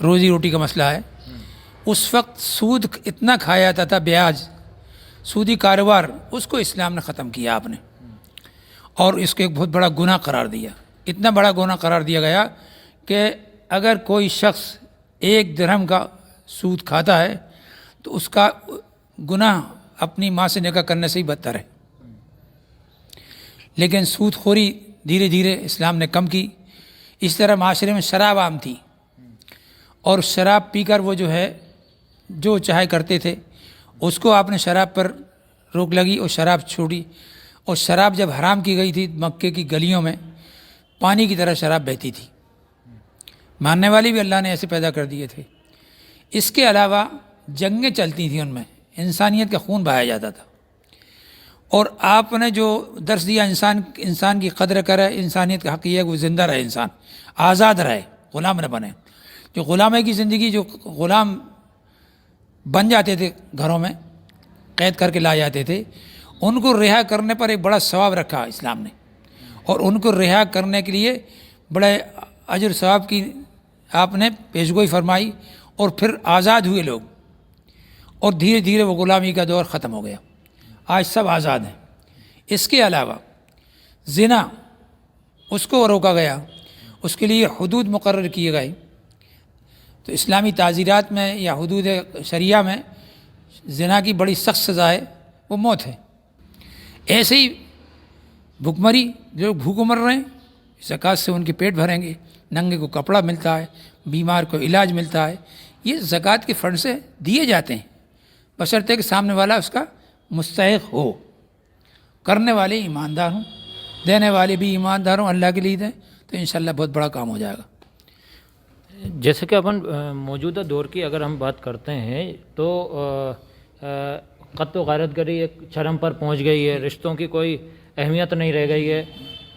روزی روٹی کا مسئلہ ہے. اس وقت سود اتنا کھایا جاتا تھا، بیاج، سودی کاروبار، اس کو اسلام نے ختم کیا آپ نے، اور اس کو ایک بہت بڑا گناہ قرار دیا. اتنا بڑا گناہ قرار دیا گیا کہ اگر کوئی شخص 1 درہم کا سود کھاتا ہے تو اس کا گناہ اپنی ماں سے نکاح کرنے سے ہی بدتر ہے. لیکن سود خوری دھیرے دھیرے اسلام نے کم کی. اس طرح معاشرے میں شراب عام تھی، اور شراب پی کر وہ جو چاہے کرتے تھے. اس کو آپ نے شراب پر روک لگی اور شراب چھوڑی. اور شراب جب حرام کی گئی تھی مکے کی گلیوں میں پانی کی طرح شراب بہتی تھی. ماننے والے بھی اللہ نے ایسے پیدا کر دیے تھے. اس کے علاوہ جنگیں چلتی تھیں، ان میں انسانیت کا خون بہایا جاتا تھا. اور آپ نے جو درس دیا انسان کی قدر کرے، انسانیت کا حق یہ ہے کہ وہ زندہ رہے، انسان آزاد رہے، غلام نہ بنے. جو غلامی کی زندگی، جو غلام بن جاتے تھے گھروں میں، قید کر کے لائے جاتے تھے، ان کو رہا کرنے پر ایک بڑا ثواب رکھا اسلام نے. اور ان کو رہا کرنے کے لیے بڑے اجر ثواب کی آپ نے پیشگوئی فرمائی. اور پھر آزاد ہوئے لوگ، اور دھیرے دھیرے وہ غلامی کا دور ختم ہو گیا. آج سب آزاد ہیں. اس کے علاوہ زنا، اس کو روکا گیا، اس کے لیے حدود مقرر کیے گئے. تو اسلامی تعزیرات میں یا حدود شریعہ میں زنا کی بڑی سخت سزا ہے، وہ موت ہے. ایسے ہی بھوکمری، جو بھوکوں مر رہے ہیں، زکوٰۃ سے ان کے پیٹ بھریں گے. ننگے کو کپڑا ملتا ہے، بیمار کو علاج ملتا ہے. یہ زکوٰۃ کے فنڈ سے دیے جاتے ہیں، بشرطے کہ سامنے والا اس کا مستحق ہو. کرنے والے ایماندار ہوں، دینے والے بھی ایماندار ہوں، اللہ کے لیے دیں، تو انشاءاللہ بہت بڑا کام ہو جائے گا. جیسے کہ اپن موجودہ دور کی اگر ہم بات کرتے ہیں تو قتل و غارت گری ایک چرم پر پہنچ گئی ہے. رشتوں کی کوئی اہمیت نہیں رہ گئی ہے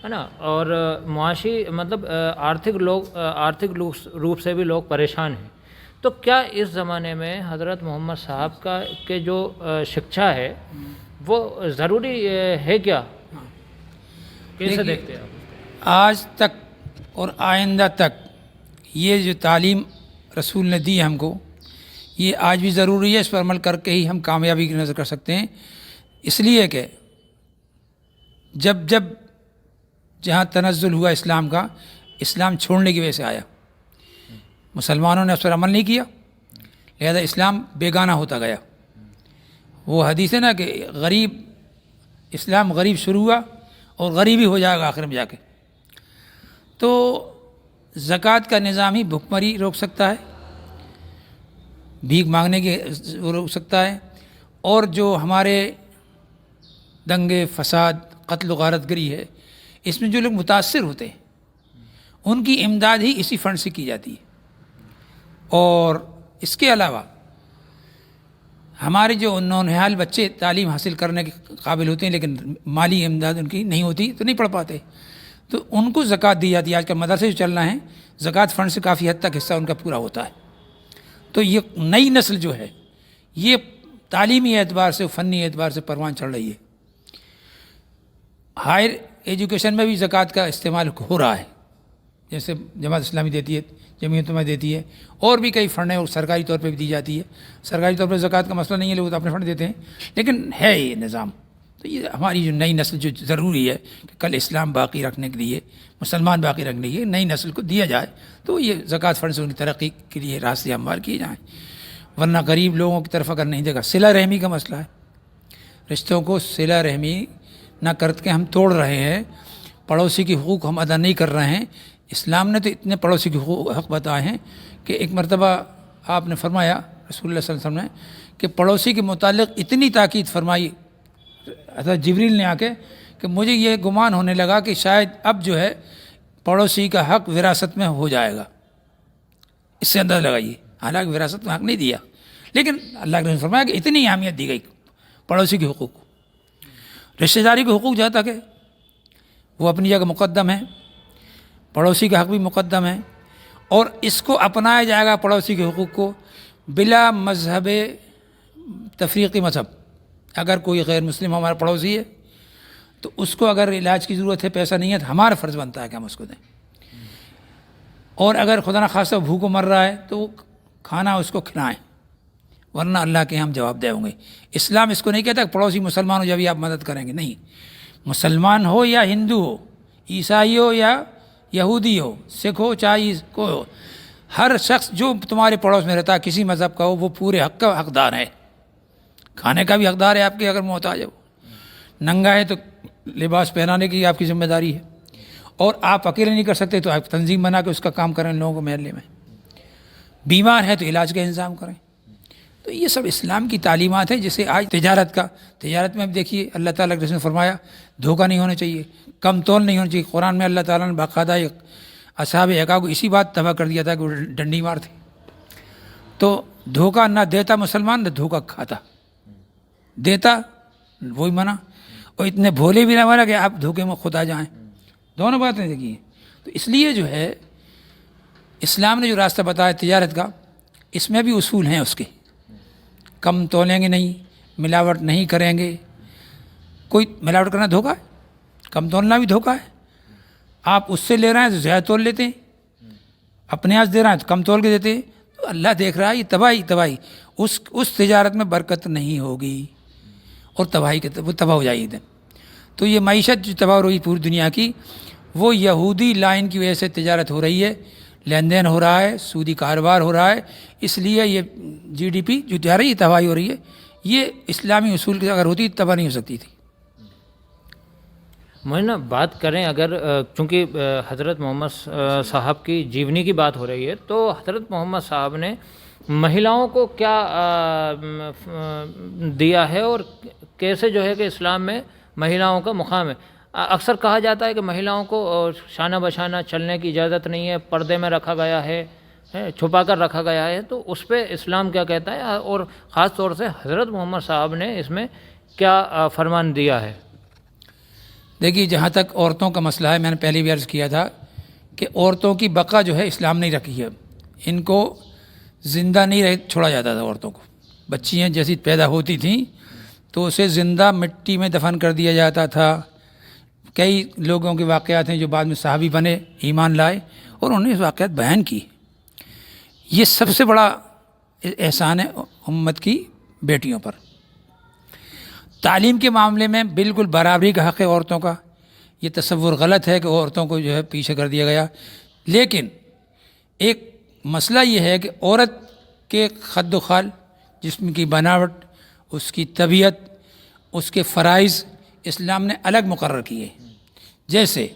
نا. اور معاشی مطلب آرتھک روپ سے بھی لوگ پریشان ہیں. تو کیا اس زمانے میں حضرت محمد صاحب کے جو شکشا ہے وہ ضروری ہے کیا؟ کیسے دیکھتے ہیں آپ؟ آج تک اور آئندہ تک یہ جو تعلیم رسول نے دی ہم کو، یہ آج بھی ضروری ہے. اس پر عمل کر کے ہی ہم کامیابی کی نظر کر سکتے ہیں. اس لیے کہ جب جہاں تنزل ہوا اسلام کا، اسلام چھوڑنے کی وجہ سے آیا. مسلمانوں نے اس پر عمل نہیں کیا، لہذا اسلام بیگانہ ہوتا گیا. وہ حدیث ہے نا کہ اسلام غریب شروع ہوا اور غریب ہی ہو جائے گا آخر میں جا کے. تو زکوٰۃ کا نظام ہی بھوکمری روک سکتا ہے، بھیک مانگنے کے روک سکتا ہے. اور جو ہمارے دنگے فساد، قتل و غارت گری ہے، اس میں جو لوگ متاثر ہوتے ہیں ان کی امداد ہی اسی فنڈ سے کی جاتی ہے. اور اس کے علاوہ ہمارے جو نونہال بچے تعلیم حاصل کرنے کے قابل ہوتے ہیں لیکن مالی امداد ان کی نہیں ہوتی تو نہیں پڑھ پاتے، تو ان کو زکوٰۃ دی جاتی ہے. آج کل مدرسے جو چل رہے ہیں زکوٰۃ فنڈ سے کافی حد تک حصہ ان کا پورا ہوتا ہے. تو یہ نئی نسل جو ہے یہ تعلیمی اعتبار سے، فنی اعتبار سے پروان چڑھ رہی ہے. ہائر ایجوکیشن میں بھی زکوٰۃ کا استعمال ہو رہا ہے، جیسے جماعت اسلامی دیتی ہے، جمعیت میں دیتی ہے، اور بھی کئی فنڈ ہیں اور سرکاری طور پہ بھی دی جاتی ہے. سرکاری طور پہ زکوٰۃ کا مسئلہ نہیں ہے، لوگ تو اپنے فنڈ دیتے ہیں، لیکن ہے یہ نظام. تو یہ ہماری جو نئی نسل جو ضروری ہے کہ کل اسلام باقی رکھنے کے لیے، مسلمان باقی رکھنے کے لیے نئی نسل کو دیا جائے، تو یہ زکوٰۃ فنڈ سے ان کی ترقی کے لیے راستے ہموار کیے جائیں. ورنہ غریب لوگوں کی طرف اگر نہیں دے گا. صلہ رحمی کا مسئلہ ہے، رشتوں کو صلہ رحمی نہ کر کے ہم توڑ رہے ہیں. پڑوسی کے حقوق ہم ادا نہیں کر رہے ہیں. اسلام نے تو اتنے پڑوسی کے حق بتائے ہیں کہ ایک مرتبہ آپ نے فرمایا رسول اللہ صلی اللہ علیہ وسلم نے کہ پڑوسی کے متعلق اتنی تاکید فرمائی حضرت جبریل نے آ کے کہ مجھے یہ گمان ہونے لگا کہ شاید اب جو ہے پڑوسی کا حق وراثت میں ہو جائے گا. اس سے اندازہ لگائیے، حالانکہ وراثت میں حق نہیں دیا، لیکن اللہ کے رسول نے فرمایا کہ اتنی اہمیت دی گئی پڑوسی کے حقوق کو. رشتہ داری کے حقوق جہاں تک ہے وہ اپنی جگہ مقدم ہے، پڑوسی کا حق بھی مقدم ہے. اور اس کو اپنایا جائے گا پڑوسی کے حقوق کو بلا مذہب تفریقی مذہب. اگر کوئی غیر مسلم ہمارا پڑوسی ہے تو اس کو اگر علاج کی ضرورت ہے، پیسہ نہیں ہے، تو ہمارا فرض بنتا ہے کہ ہم اس کو دیں. اور اگر خدا نخواستہ بھوکو مر رہا ہے تو کھانا اس کو کھلائیں، ورنہ اللہ کے ہم جواب دیں ہوں گے۔ اسلام اس کو نہیں کہتا کہ پڑوسی مسلمان ہو جبھی آپ مدد کریں گے، نہیں، مسلمان ہو یا ہندو ہو، عیسائی ہو یا یہودی ہو، سکھ ہو چاہے کوئی ہو، ہر شخص جو تمہارے پڑوس میں رہتا ہے کسی مذہب کا ہو وہ پورے حق کا حقدار ہے، کھانے کا بھی حقدار ہے آپ کے، اگر محتاج ہے وہ، ننگا ہے تو لباس پہنانے کی آپ کی ذمہ داری ہے، اور آپ اکیلے نہیں کر سکتے تو آپ تنظیم بنا کے اس کا کام کریں لوگوں کو محلے میں، بیمار ہے تو علاج کا انتظام کریں۔ تو یہ سب اسلام کی تعلیمات ہیں، جسے آج تجارت میں اب دیکھیے اللہ تعالیٰ کے رسول نے فرمایا دھوکہ نہیں ہونا چاہیے، کم تول نہیں ہونا چاہیے۔ قرآن میں اللہ تعالیٰ نے باقاعدہ ایک اصحاب حقا کو اسی بات تباہ کر دیا تھا کہ وہ ڈنڈی مار تھے۔ تو دھوکہ نہ دیتا مسلمان، نہ دھوکہ کھاتا، دیتا وہی منع، اور اتنے بھولے بھی نہ بنا کہ آپ دھوکے میں خود آ جائیں، دونوں باتیں دیکھیے۔ تو اس لیے جو ہے اسلام نے جو راستہ بتایا تجارت کا، اس میں بھی اصول ہیں اس کے، کم تولیں گے نہیں، ملاوٹ نہیں کریں گے، کوئی ملاوٹ کرنا دھوکہ ہے، کم تولنا بھی دھوکہ ہے، آپ اس سے لے رہے ہیں تو زیادہ تول لیتے ہیں، اپنے ہاتھ دے رہے ہیں تو کم تول کے دیتے ہیں، تو اللہ دیکھ رہا ہے یہ تباہی اس تجارت میں برکت نہیں ہوگی اور وہ تباہ ہو جائے گی۔ تو یہ معیشت جو تباہ ہو رہی پوری دنیا کی، وہ یہودی لائن کی وجہ سے تجارت ہو رہی ہے، لین دین ہو رہا ہے، سودی کاروبار ہو رہا ہے، اس لیے یہ جی ڈی پی جو جا رہی ہے تباہی ہو رہی ہے۔ یہ اسلامی اصول کی اگر ہوتی تباہ نہیں ہو سکتی تھی۔ مولانا بات کریں اگر چونکہ حضرت محمد صاحب کی جیونی کی بات ہو رہی ہے، تو حضرت محمد صاحب نے مہیلاؤں کو کیا دیا ہے اور کیسے جو ہے کہ اسلام میں مہیلاؤں کا مقام ہے؟ اکثر کہا جاتا ہے کہ مہیلاؤں کو شانہ بشانہ چلنے کی اجازت نہیں ہے، پردے میں رکھا گیا ہے، چھپا کر رکھا گیا ہے، تو اس پہ اسلام کیا کہتا ہے اور خاص طور سے حضرت محمد صاحب نے اس میں کیا فرمان دیا ہے؟ دیکھیے جہاں تک عورتوں کا مسئلہ ہے، میں نے پہلے بھی عرض کیا تھا کہ عورتوں کی بقا جو ہے اسلام نہیں رکھی ہے، ان کو زندہ نہیں چھوڑا جاتا تھا۔ عورتوں کو بچیاں جیسی پیدا ہوتی تھیں تو اسے زندہ مٹی میں دفن کر دیا جاتا تھا۔ کئی لوگوں کے واقعات ہیں جو بعد میں صحابی بنے، ایمان لائے، اور انہوں نے اس واقعات بیان کی۔ یہ سب سے بڑا احسان ہے امت کی بیٹیوں پر۔ تعلیم کے معاملے میں بالکل برابری کا حق ہے عورتوں کا، یہ تصور غلط ہے کہ عورتوں کو جو ہے پیچھے کر دیا گیا، لیکن ایک مسئلہ یہ ہے کہ عورت کے خد و خال، جسم کی بناوٹ، اس کی طبیعت، اس کے فرائض اسلام نے الگ مقرر کیے۔ جیسے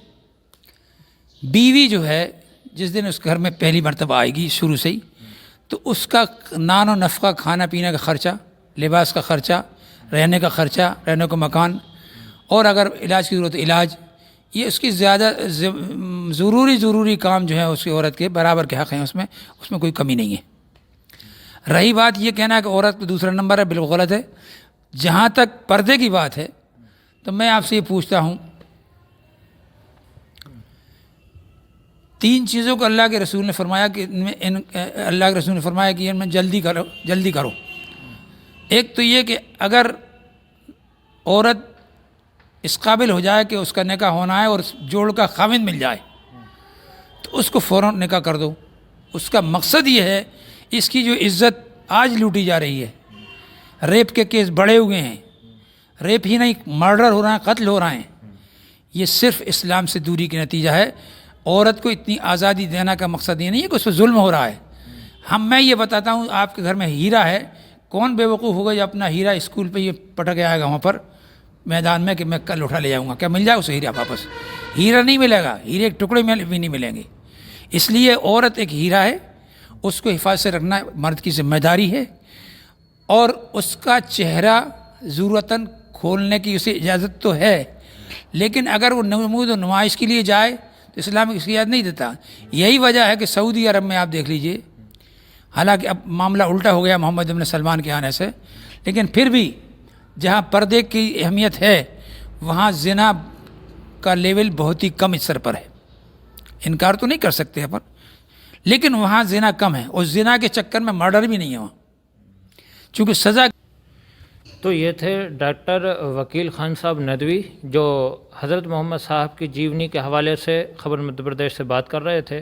بیوی جو ہے جس دن اس گھر میں پہلی مرتبہ آئے گی شروع سے ہی، تو اس کا نان و نفقہ، کھانا پینے کا خرچہ، لباس کا خرچہ، رہنے کا خرچہ، رہنے کا مکان، اور اگر علاج کی ضرورت علاج، یہ اس کی زیادہ ضروری کام جو ہے اس کی عورت کے برابر کے حق ہیں، اس میں کوئی کمی نہیں ہے۔ رہی بات یہ کہنا ہے کہ عورت دوسرا نمبر ہے، بالکل غلط ہے۔ جہاں تک پردے کی بات ہے تو میں آپ سے یہ پوچھتا ہوں، 3 چیزوں کو اللہ کے رسول نے فرمایا کہ اللہ کے رسول نے فرمایا کہ ان میں جلدی کرو۔ ایک تو یہ کہ اگر عورت اس قابل ہو جائے کہ اس کا نکاح ہونا ہے اور جوڑ کا خاوند مل جائے تو اس کو فوراً نکاح کر دو۔ اس کا مقصد یہ ہے، اس کی جو عزت آج لوٹی جا رہی ہے، ریپ کے کیس بڑھے ہوئے ہیں، ریپ ہی نہیں مرڈر ہو رہا ہے، قتل ہو رہا ہے، یہ صرف اسلام سے دوری کا نتیجہ ہے۔ عورت کو اتنی آزادی دینا کا مقصد یہ نہیں ہے کہ اس پہ ظلم ہو رہا ہے۔ میں یہ بتاتا ہوں، آپ کے گھر میں ہیرا ہے، کون بے وقوف ہوگا جو اپنا ہیرا اسکول پہ یہ پٹک آئے گا وہاں پر میدان میں کہ میں کل اٹھا لے جاؤں گا؟ کیا مل جائے اسے ہیرا واپس؟ ہیرا نہیں ملے گا، ہیرے ایک ٹکڑے میں بھی نہیں ملیں گے۔ اس لیے عورت ایک ہیرا ہے، اس کو حفاظت سے رکھنا مرد کی ذمہ داری ہے، اور اس کا چہرہ ضرورتاً کھولنے کی اسے اجازت تو ہے، لیکن اگر وہ نمود و نمائش کے لیے جائے تو اسلام اس کی اجازت نہیں دیتا۔ یہی وجہ ہے کہ سعودی عرب میں آپ دیکھ لیجئے، حالانکہ اب معاملہ الٹا ہو گیا محمد بن سلمان کے آنے سے، لیکن پھر بھی جہاں پردے کی اہمیت ہے وہاں زنا کا لیول بہت ہی کم استر پر ہے، انکار تو نہیں کر سکتے اپن، لیکن وہاں زنا کم ہے، اور زنا کے چکر میں مرڈر بھی نہیں ہے وہاں، چونکہ سزا۔ تو یہ تھے ڈاکٹر وکیل خان صاحب ندوی، جو حضرت محمد صاحب کی جیونی کے حوالے سے خبر مدھیہ پردیش سے بات کر رہے تھے۔